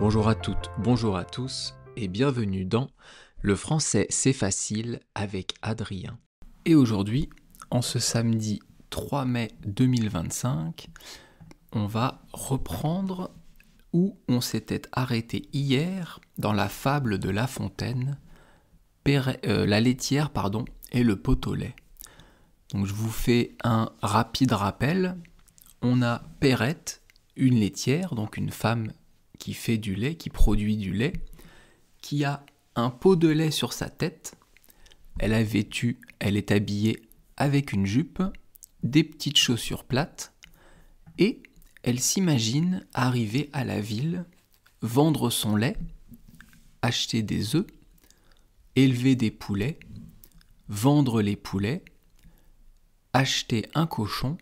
Bonjour à toutes, bonjour à tous et bienvenue dans Le français c'est facile avec Adrien. Et aujourd'hui, en ce samedi 3 mai 2025, on va reprendre où on s'était arrêté hier dans la fable de La Fontaine, la laitière et le pot au lait. Donc je vous fais un rapide rappel. On a Perrette, une laitière, donc une femme qui fait du lait, qui produit du lait, qui a un pot de lait sur sa tête. Elle est habillée avec une jupe, des petites chaussures plates, et elle s'imagine arriver à la ville, vendre son lait, acheter des œufs, élever des poulets, vendre les poulets, acheter un cochon,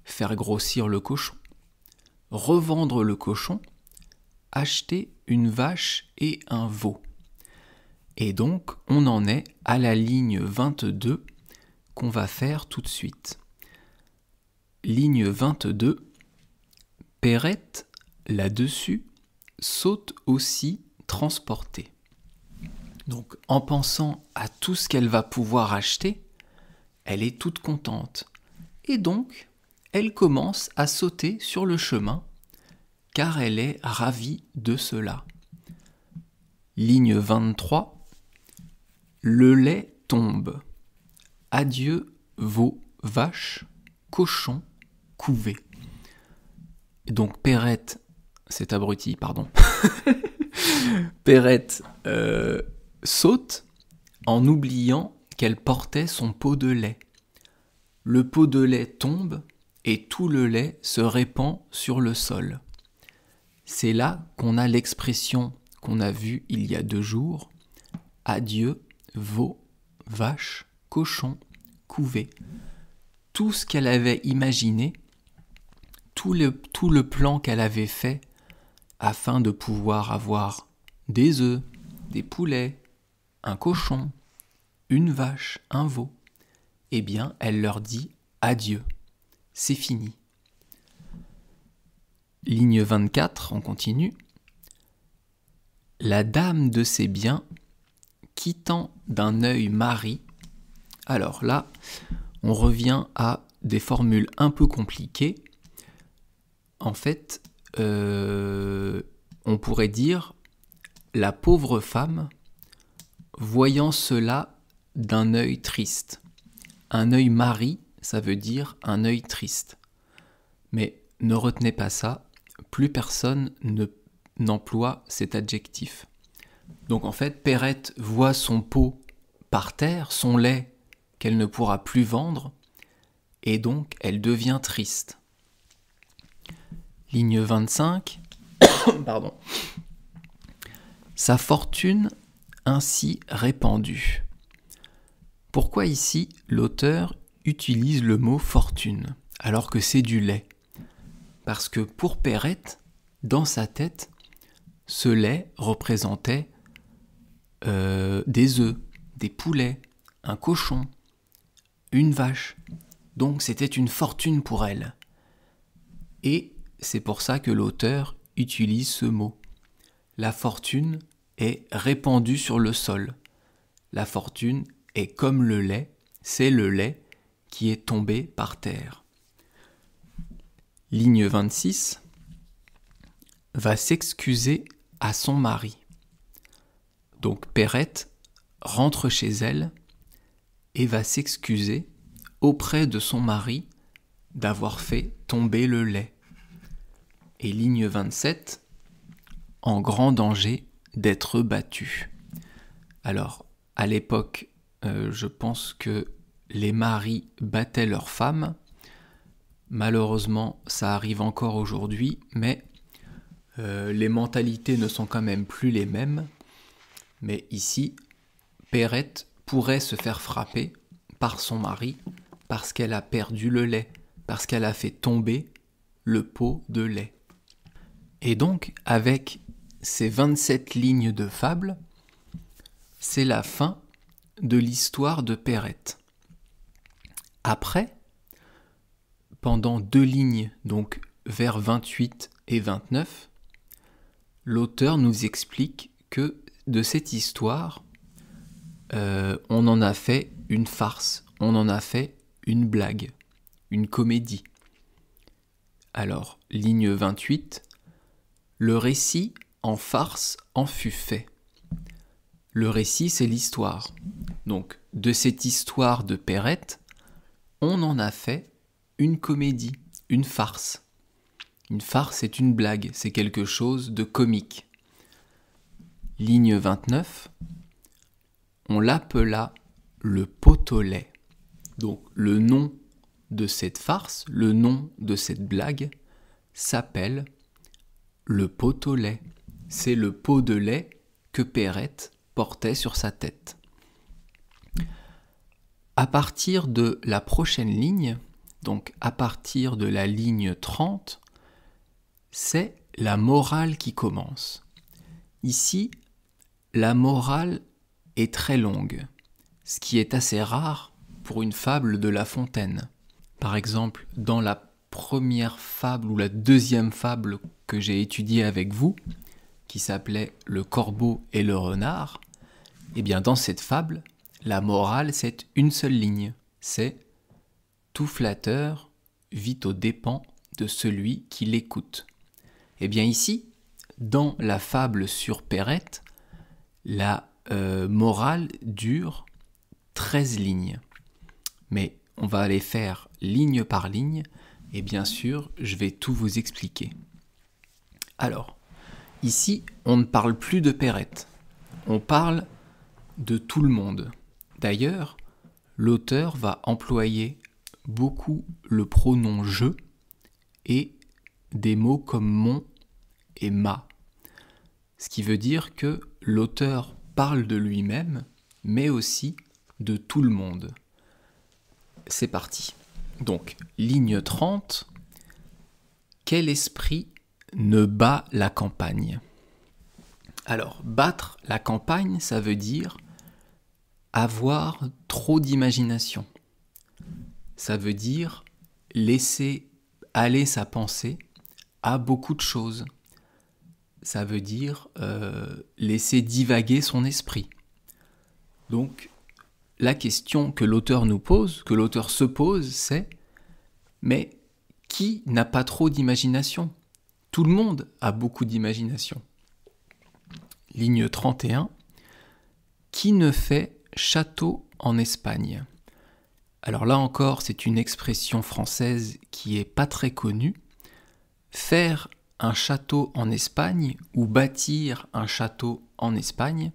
faire grossir le cochon, revendre le cochon, acheter une vache et un veau. Et donc, on en est à la ligne 22 qu'on va faire tout de suite. Ligne 22, Perrette, là-dessus, saute aussi transporter. Donc, en pensant à tout ce qu'elle va pouvoir acheter, elle est toute contente. Et donc, elle commence à sauter sur le chemin, car elle est ravie de cela. Ligne 23, le lait tombe. Adieu, veau, vache, cochon, couvé. Et donc Perrette, c'est abruti, pardon. Perrette saute en oubliant qu'elle portait son pot de lait. Le pot de lait tombe et tout le lait se répand sur le sol. C'est là qu'on a l'expression qu'on a vue il y a 2 jours. Adieu, veau, vache, cochon, couvé. Tout ce qu'elle avait imaginé, tout le plan qu'elle avait fait afin de pouvoir avoir des œufs, des poulets, un cochon, une vache, un veau, eh bien, elle leur dit adieu, c'est fini. Ligne 24, on continue. La dame de ses biens, quittant d'un œil Marie. Alors là, on revient à des formules un peu compliquées. En fait, on pourrait dire la pauvre femme, voyant cela d'un œil triste. Un œil Marie, ça veut dire un œil triste. Mais ne retenez pas ça, plus personne n'emploie cet adjectif. Donc en fait, Perrette voit son pot par terre, son lait qu'elle ne pourra plus vendre, et donc elle devient triste. Ligne 25, pardon. Sa fortune ainsi répandue. Pourquoi ici l'auteur utilise le mot fortune alors que c'est du lait? Parce que pour Perrette, dans sa tête, ce lait représentait des œufs, des poulets, un cochon, une vache. Donc c'était une fortune pour elle. Et c'est pour ça que l'auteur utilise ce mot. La fortune est répandue sur le sol. La fortune est comme le lait, c'est le lait qui est tombé par terre. Ligne 26, va s'excuser à son mari. Donc Perrette rentre chez elle et va s'excuser auprès de son mari d'avoir fait tomber le lait. Et ligne 27, en grand danger d'être battue. Alors, à l'époque, je pense que les maris battaient leurs femmes. Malheureusement, ça arrive encore aujourd'hui, mais les mentalités ne sont quand même plus les mêmes. Mais ici, Perrette pourrait se faire frapper par son mari parce qu'elle a perdu le lait, parce qu'elle a fait tomber le pot de lait. Et donc, avec ces 27 lignes de fable, c'est la fin de l'histoire de Perrette. Après, pendant 2 lignes, donc vers 28 et 29, l'auteur nous explique que de cette histoire, on en a fait une farce, on en a fait une blague, une comédie. Alors, ligne 28, le récit en farce en fut fait. Le récit, c'est l'histoire. Donc, de cette histoire de Perrette, on en a fait une comédie, une farce. Une farce, c'est une blague, c'est quelque chose de comique. Ligne 29, on l'appela le pot au lait. Donc, le nom de cette farce, le nom de cette blague, s'appelle le pot au lait. C'est le pot de lait que Perrette portait sur sa tête. À partir de la prochaine ligne, donc à partir de la ligne 30, c'est la morale qui commence. Ici, la morale est très longue, ce qui est assez rare pour une fable de La Fontaine. Par exemple, dans la première fable ou la deuxième fable que j'ai étudiée avec vous, qui s'appelait Le corbeau et le renard, eh bien dans cette fable, la morale c'est une seule ligne, c'est « tout flatteur vit aux dépens de celui qui l'écoute ». Eh bien ici, dans la fable sur Perrette, la morale dure 13 lignes. Mais on va aller faire ligne par ligne, et bien sûr, je vais tout vous expliquer. Alors, ici, on ne parle plus de Perrette, on parle de tout le monde. D'ailleurs, l'auteur va employer beaucoup le pronom « je » et des mots comme « mon » et « ma ». Ce qui veut dire que l'auteur parle de lui-même, mais aussi de tout le monde. C'est parti. Donc, ligne 30. Quel esprit ne bat la campagne ? Alors, battre la campagne, ça veut dire avoir trop d'imagination. Ça veut dire laisser aller sa pensée à beaucoup de choses. Ça veut dire laisser divaguer son esprit. Donc, la question que l'auteur nous pose, que l'auteur se pose, c'est « mais qui n'a pas trop d'imagination ? Tout le monde a beaucoup d'imagination. » Ligne 31. Qui ne fait château en Espagne ? Alors là encore, c'est une expression française qui est pas très connue. Faire un château en Espagne ou bâtir un château en Espagne,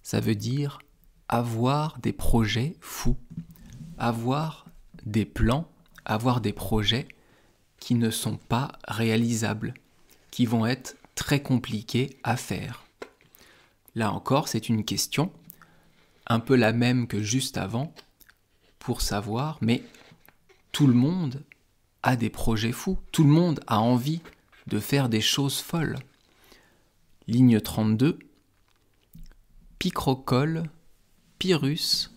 ça veut dire avoir des projets fous, avoir des plans, avoir des projets qui ne sont pas réalisables, qui vont être très compliqués à faire. Là encore, c'est une question, un peu la même que juste avant, pour savoir, mais tout le monde a des projets fous, tout le monde a envie de faire des choses folles. Ligne 32, Picrocole, Pyrrhus,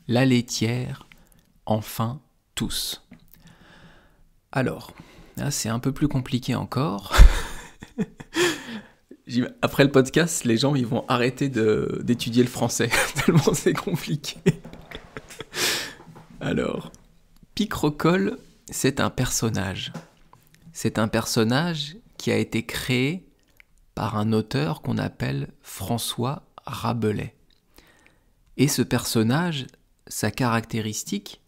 la laitière, enfin tous. Alors, là c'est un peu plus compliqué encore. Après le podcast, les gens ils vont arrêter d'étudier le français, tellement c'est compliqué. Alors, Picrocole, c'est un personnage. C'est un personnage qui a été créé par un auteur qu'on appelle François Rabelais. Et ce personnage, sa caractéristique,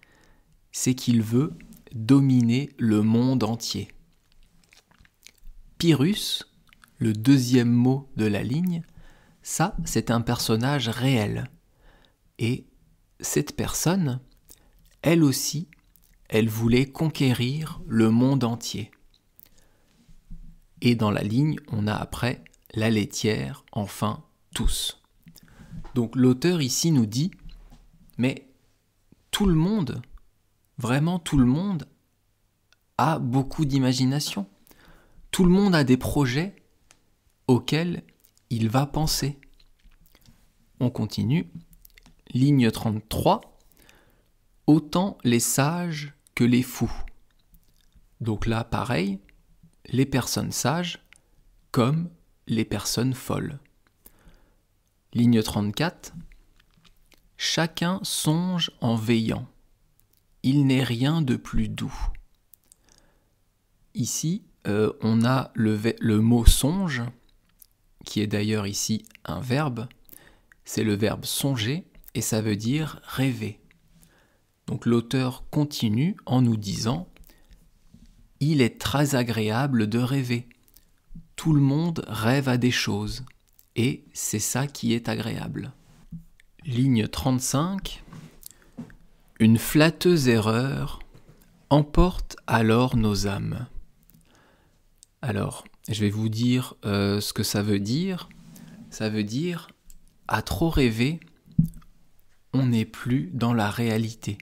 c'est qu'il veut dominer le monde entier. Pyrrhus, le deuxième mot de la ligne, ça, c'est un personnage réel. Et cette personne, elle aussi, elle voulait conquérir le monde entier. Et dans la ligne, on a après la laitière, enfin tous. Donc l'auteur ici nous dit, mais tout le monde, vraiment tout le monde, a beaucoup d'imagination. Tout le monde a des projets auxquels il va penser. On continue. Ligne 33. Autant les sages que les fous. Donc là, pareil, les personnes sages comme les personnes folles. Ligne 34. Chacun songe en veillant. Il n'est rien de plus doux. Ici, on a le mot songe, qui est d'ailleurs ici un verbe. C'est le verbe songer et ça veut dire rêver. Donc l'auteur continue en nous disant « Il est très agréable de rêver. Tout le monde rêve à des choses et c'est ça qui est agréable. » Ligne 35. Une flatteuse erreur emporte alors nos âmes. Alors, je vais vous dire ce que ça veut dire. Ça veut dire, à trop rêver, on n'est plus dans la réalité.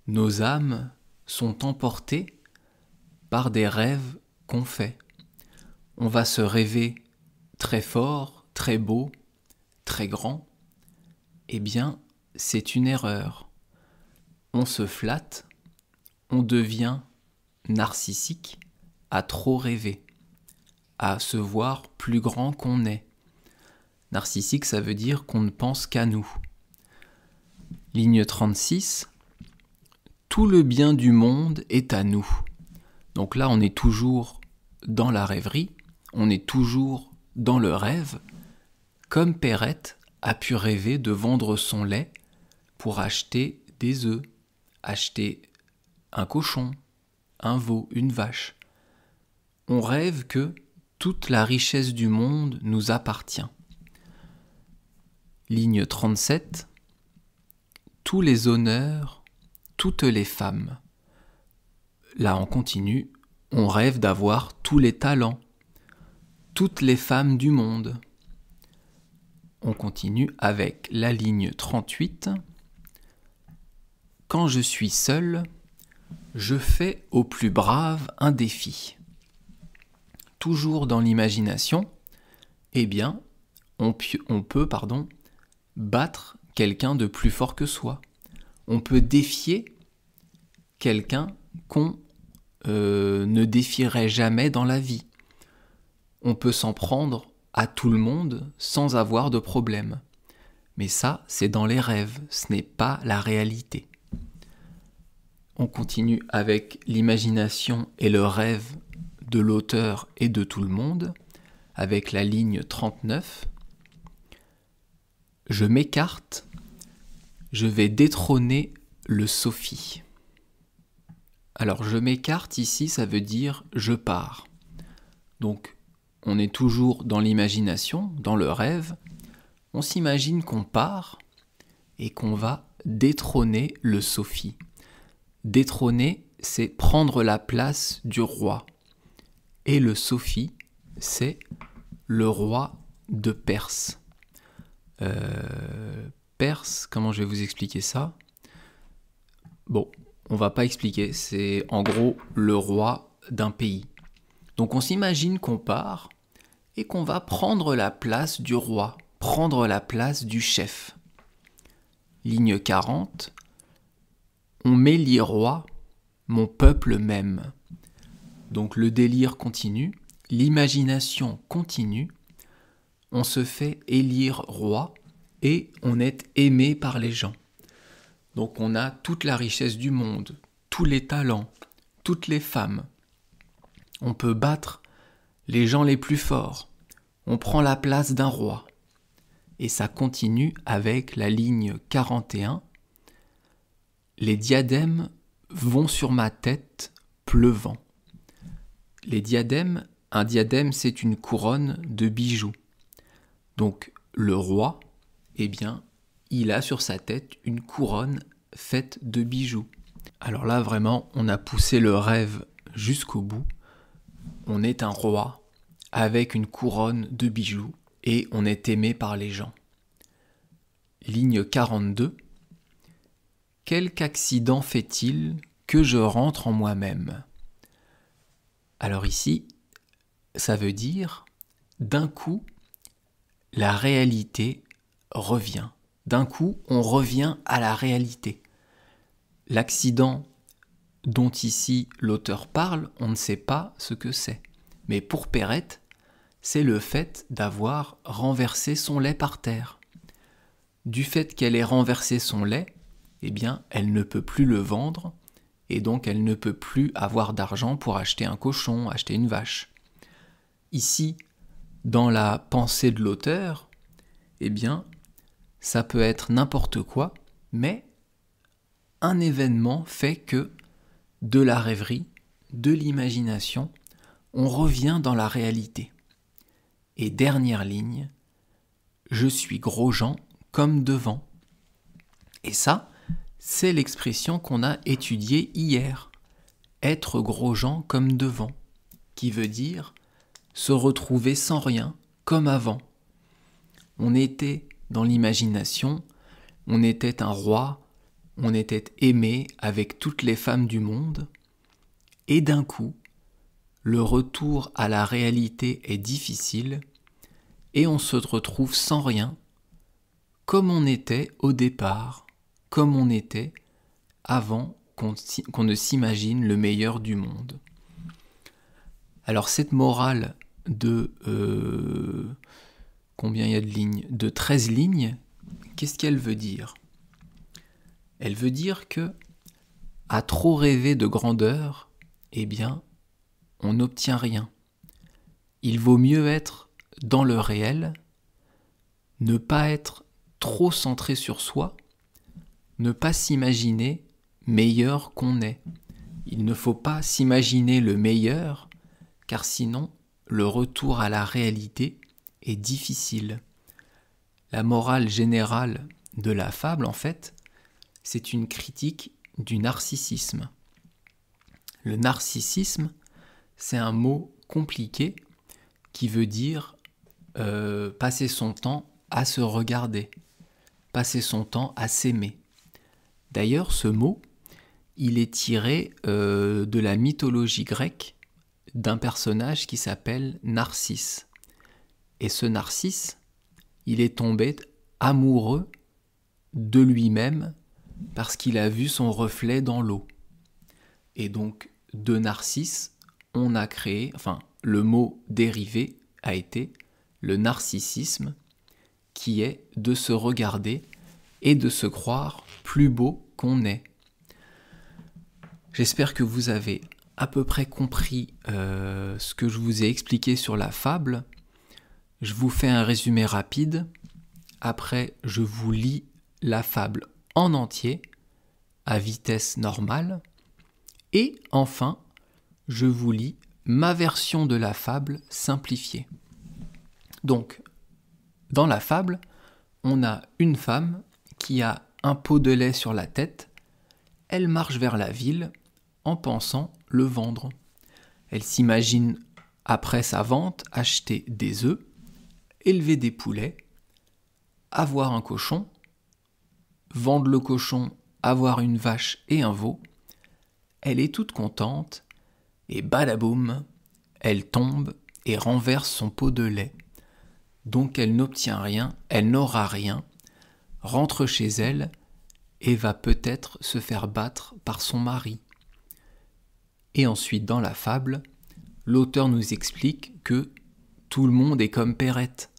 Nos âmes sont emportées par des rêves qu'on fait. On va se rêver très fort, très beau, très grand. Eh bien, c'est une erreur. On se flatte, on devient narcissique à trop rêver, à se voir plus grand qu'on est. Narcissique, ça veut dire qu'on ne pense qu'à nous. Ligne 36. Tout le bien du monde est à nous. Donc là, on est toujours dans la rêverie, on est toujours dans le rêve, comme Perrette a pu rêver de vendre son lait pour acheter des œufs, acheter un cochon, un veau, une vache. On rêve que toute la richesse du monde nous appartient. Ligne 37. Tous les honneurs, toutes les femmes. Là, on continue. On rêve d'avoir tous les talents, toutes les femmes du monde. On continue avec la ligne 38. Quand je suis seul, je fais au plus brave un défi. Toujours dans l'imagination, eh bien, on peut battre quelqu'un de plus fort que soi. On peut défier quelqu'un qu'on ne défierait jamais dans la vie. On peut s'en prendre à tout le monde sans avoir de problème. Mais ça, c'est dans les rêves, ce n'est pas la réalité. On continue avec l'imagination et le rêve de l'auteur et de tout le monde, avec la ligne 39. Je m'écarte, je vais détrôner le Sophie. Alors je m'écarte ici, ça veut dire je pars. Donc on est toujours dans l'imagination, dans le rêve. On s'imagine qu'on part et qu'on va détrôner le Sophie. Détrôner, c'est prendre la place du roi. Et le Sophie, c'est le roi de Perse. Perse, comment je vais vous expliquer ça ? Bon, on va pas expliquer, c'est en gros le roi d'un pays. Donc on s'imagine qu'on part et qu'on va prendre la place du roi, prendre la place du chef. Ligne 40. On m'élit roi, mon peuple m'aime. Donc le délire continue, l'imagination continue, on se fait élire roi et on est aimé par les gens. Donc on a toute la richesse du monde, tous les talents, toutes les femmes. On peut battre les gens les plus forts, on prend la place d'un roi. Et ça continue avec la ligne 41. Les diadèmes vont sur ma tête pleuvant. Les diadèmes, un diadème c'est une couronne de bijoux. Donc le roi, eh bien, il a sur sa tête une couronne faite de bijoux. Alors là vraiment, on a poussé le rêve jusqu'au bout. On est un roi avec une couronne de bijoux et on est aimé par les gens. Ligne 42. Quelque accident fait-il que je rentre en moi-même ? Alors ici, ça veut dire, d'un coup, la réalité revient. D'un coup, on revient à la réalité. L'accident dont ici l'auteur parle, on ne sait pas ce que c'est. Mais pour Perrette, c'est le fait d'avoir renversé son lait par terre. Du fait qu'elle ait renversé son lait, eh bien, elle ne peut plus le vendre, et donc elle ne peut plus avoir d'argent pour acheter un cochon, acheter une vache. Ici, dans la pensée de l'auteur, eh bien, ça peut être n'importe quoi, mais un événement fait que de la rêverie, de l'imagination, on revient dans la réalité. Et dernière ligne, je suis Grosjean comme devant. Et ça, c'est l'expression qu'on a étudiée hier. Être Grosjean comme devant, qui veut dire se retrouver sans rien, comme avant. On était dans l'imagination, on était un roi, on était aimé avec toutes les femmes du monde, et d'un coup, le retour à la réalité est difficile, et on se retrouve sans rien, comme on était au départ, comme on était avant qu'on ne s'imagine le meilleur du monde. Alors cette morale de combien il y a de lignes? De 13 lignes, qu'est-ce qu'elle veut dire? Elle veut dire que à trop rêver de grandeur, eh bien, on n'obtient rien. Il vaut mieux être dans le réel, ne pas être trop centré sur soi, ne pas s'imaginer meilleur qu'on est. Il ne faut pas s'imaginer le meilleur, car sinon, le retour à la réalité est difficile. La morale générale de la fable, en fait, c'est une critique du narcissisme. Le narcissisme, c'est un mot compliqué qui veut dire passer son temps à se regarder, passer son temps à s'aimer. D'ailleurs, ce mot, il est tiré de la mythologie grecque d'un personnage qui s'appelle Narcisse. Et ce Narcisse, il est tombé amoureux de lui-même parce qu'il a vu son reflet dans l'eau. Et donc, de Narcisse, on a créé, le mot dérivé a été le narcissisme, qui est de se regarder et de se croire plus beau qu'on est. J'espère que vous avez à peu près compris ce que je vous ai expliqué sur la fable. Je vous fais un résumé rapide. Après, je vous lis la fable en entier, à vitesse normale. Et enfin, je vous lis ma version de la fable simplifiée. Donc, dans la fable, on a une femme qui a un pot de lait sur la tête. Elle marche vers la ville en pensant le vendre. Elle s'imagine, après sa vente, acheter des œufs, élever des poulets, avoir un cochon, vendre le cochon, avoir une vache et un veau. Elle est toute contente et badaboum, elle tombe et renverse son pot de lait. Donc elle n'obtient rien, elle n'aura rien, rentre chez elle et va peut-être se faire battre par son mari. Et ensuite, dans la fable, l'auteur nous explique que tout le monde est comme Perrette.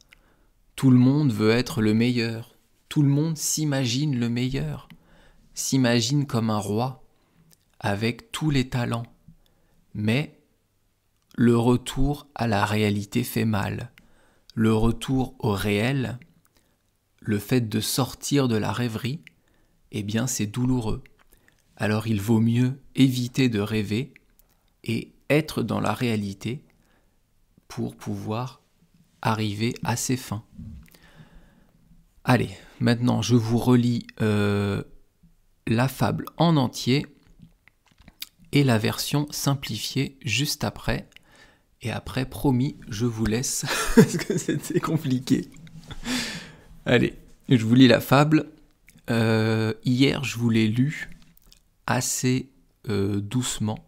Tout le monde veut être le meilleur. Tout le monde s'imagine le meilleur. S'imagine comme un roi, avec tous les talents. Mais le retour à la réalité fait mal. Le retour au réel, le fait de sortir de la rêverie, eh bien c'est douloureux. Alors il vaut mieux éviter de rêver et être dans la réalité pour pouvoir arriver à ses fins. Allez, maintenant je vous relis la fable en entier et la version simplifiée juste après. Et après, promis, je vous laisse parce que c'était compliqué. Allez, je vous lis la fable. Hier, je vous l'ai lue assez doucement.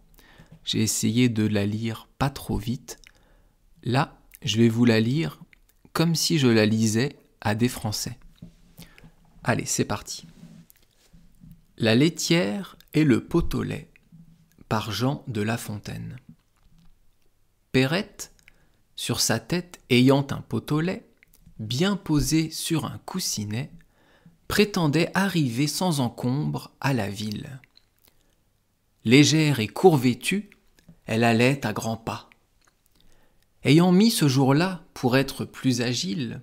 J'ai essayé de la lire pas trop vite. Là, je vais vous la lire comme si je la lisais à des Français. Allez, c'est parti. La laitière et le pot au lait par Jean de La Fontaine. Perrette sur sa tête ayant un pot au lait, bien posé sur un coussinet, prétendait arriver sans encombre à la ville. Légère et court-vêtue, elle allait à grands pas. Ayant mis ce jour-là, pour être plus agile,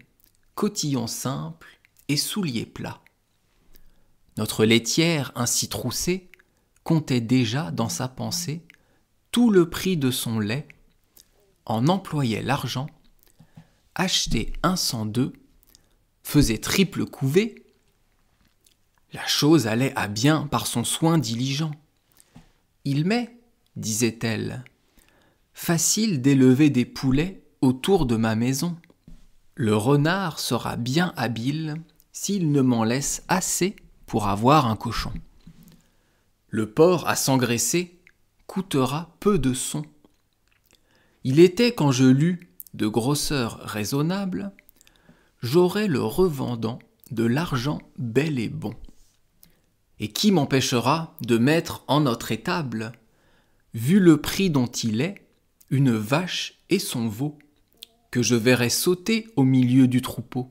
cotillon simple et souliers plats. Notre laitière, ainsi troussée, comptait déjà dans sa pensée tout le prix de son lait, en employait l'argent, achetait 102, faisait triple couvée. La chose allait à bien par son soin diligent. Il m'est, disait-elle, facile d'élever des poulets autour de ma maison. Le renard sera bien habile s'il ne m'en laisse assez pour avoir un cochon. Le porc à s'engraisser coûtera peu de son. Il était quand je lus de grosseur raisonnable, j'aurais le revendant de l'argent bel et bon. Et qui m'empêchera de mettre en notre étable, vu le prix dont il est, une vache et son veau, que je verrais sauter au milieu du troupeau.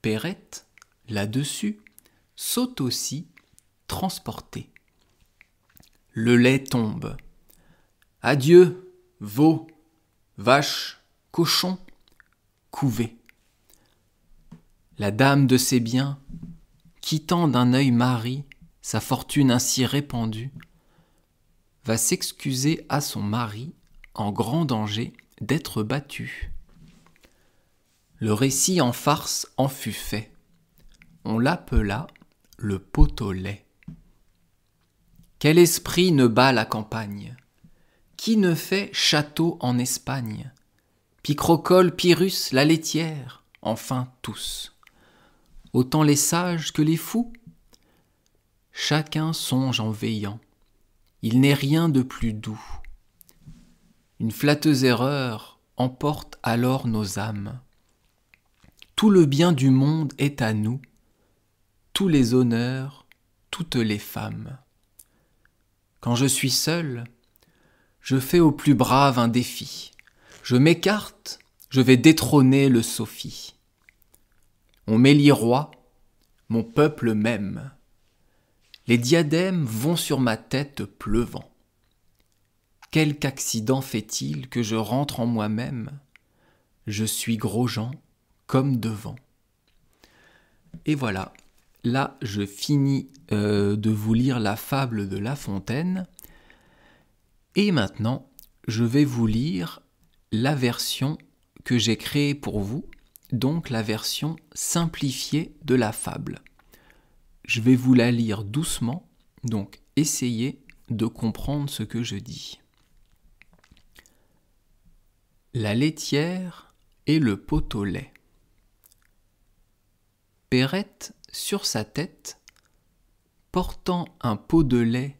Perrette, là-dessus, saute aussi, transportée. Le lait tombe. Adieu, veau, vache, cochon, couvé. La dame de ses biens, quittant d'un œil mari sa fortune ainsi répandue, va s'excuser à son mari en grand danger d'être battu. Le récit en farce en fut fait. On l'appela le pot au lait. Quel esprit ne bat la campagne? Qui ne fait château en Espagne? Picrocole, Pyrrhus, la laitière, enfin tous. Autant les sages que les fous? Chacun songe en veillant. Il n'est rien de plus doux. Une flatteuse erreur emporte alors nos âmes. Tout le bien du monde est à nous, tous les honneurs, toutes les femmes. Quand je suis seul, je fais au plus brave un défi. Je m'écarte, je vais détrôner le Sophie. On m'élit roi, mon peuple m'aime. Les diadèmes vont sur ma tête pleuvant. Quelque accident fait-il que je rentre en moi-même? Je suis Grosjean comme devant. Et voilà, là je finis de vous lire la fable de La Fontaine. Et maintenant, je vais vous lire la version que j'ai créée pour vous, donc la version simplifiée de la fable. Je vais vous la lire doucement, donc essayez de comprendre ce que je dis. La laitière et le pot au lait. Perrette, sur sa tête, portant un pot de lait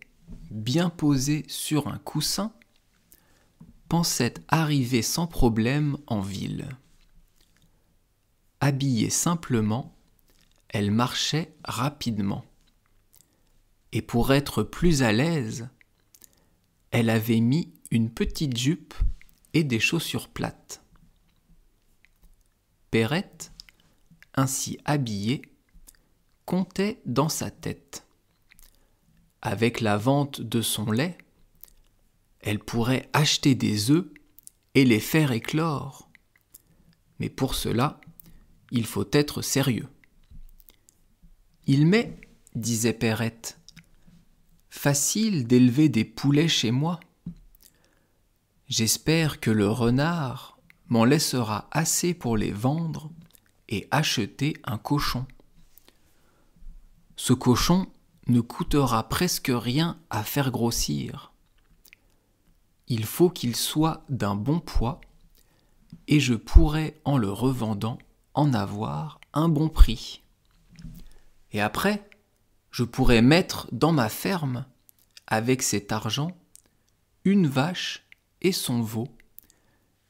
bien posé sur un coussin, pensait arriver sans problème en ville. Habillée simplement, elle marchait rapidement. Et pour être plus à l'aise, elle avait mis une petite jupe et des chaussures plates. Perrette, ainsi habillée, comptait dans sa tête. Avec la vente de son lait, elle pourrait acheter des œufs et les faire éclore. Mais pour cela, il faut être sérieux. Il m'est, disait Perrette, facile d'élever des poulets chez moi. J'espère que le renard m'en laissera assez pour les vendre et acheter un cochon. Ce cochon ne coûtera presque rien à faire grossir. Il faut qu'il soit d'un bon poids et je pourrai, en le revendant, en avoir un bon prix. Et après, je pourrai mettre dans ma ferme, avec cet argent, une vache et son veau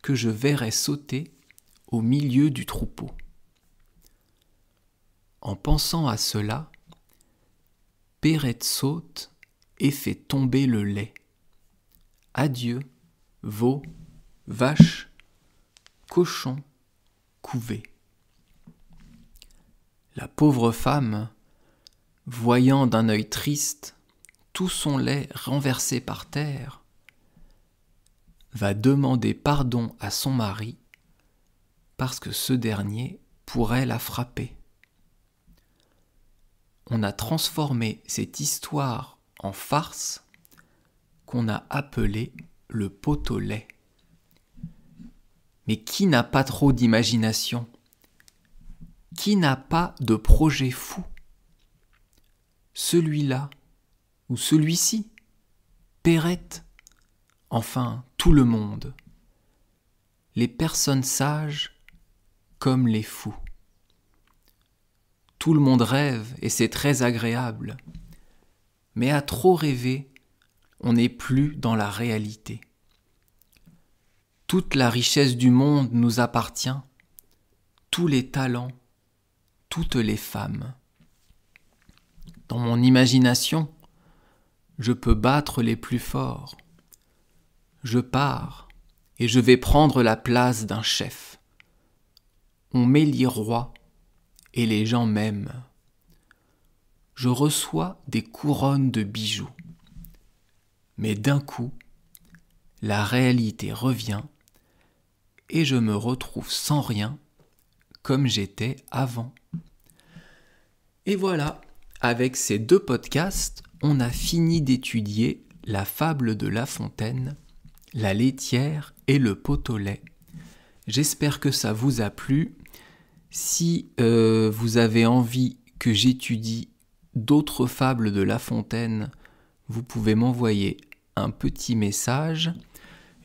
que je verrai sauter au milieu du troupeau. En pensant à cela, Perrette saute et fait tomber le lait. Adieu, veau, vache, cochon couvé. La pauvre femme, voyant d'un œil triste tout son lait renversé par terre, va demander pardon à son mari parce que ce dernier pourrait la frapper. On a transformé cette histoire en farce qu'on a appelée le pot au lait. Mais qui n'a pas trop d'imagination? Qui n'a pas de projet fou? Celui-là ou celui-ci? Perrette? Enfin, tout le monde. Les personnes sages comme les fous. Tout le monde rêve et c'est très agréable. Mais à trop rêver, on n'est plus dans la réalité. Toute la richesse du monde nous appartient, tous les talents, toutes les femmes. Dans mon imagination, je peux battre les plus forts. Je pars et je vais prendre la place d'un chef. On m'élit roi et les gens m'aiment. Je reçois des couronnes de bijoux. Mais d'un coup, la réalité revient et je me retrouve sans rien comme j'étais avant. Et voilà, avec ces 2 podcasts, on a fini d'étudier la fable de La Fontaine, la laitière et le pot au lait. J'espère que ça vous a plu. Si vous avez envie que j'étudie d'autres fables de La Fontaine, vous pouvez m'envoyer un petit message.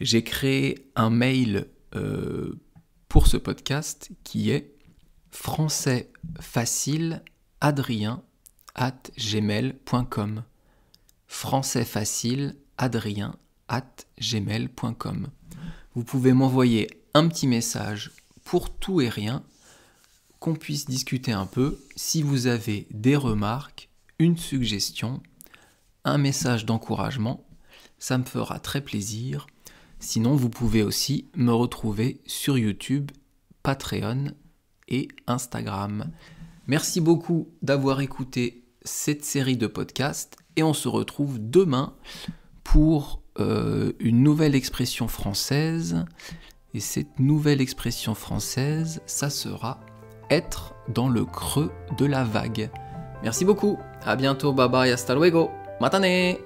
J'ai créé un mail pour ce podcast qui est françaisfacileadrien@gmail.com françaisfacileadrien@gmail.com. Vous pouvez m'envoyer un petit message pour tout et rien, qu'on puisse discuter un peu. Si vous avez des remarques, une suggestion, un message d'encouragement, ça me fera très plaisir. Sinon, vous pouvez aussi me retrouver sur YouTube, Patreon et Instagram. Merci beaucoup d'avoir écouté cette série de podcasts et on se retrouve demain pour une nouvelle expression française. Et cette nouvelle expression française, ça sera être dans le creux de la vague. Merci beaucoup, à bientôt, bye bye, hasta luego, matane!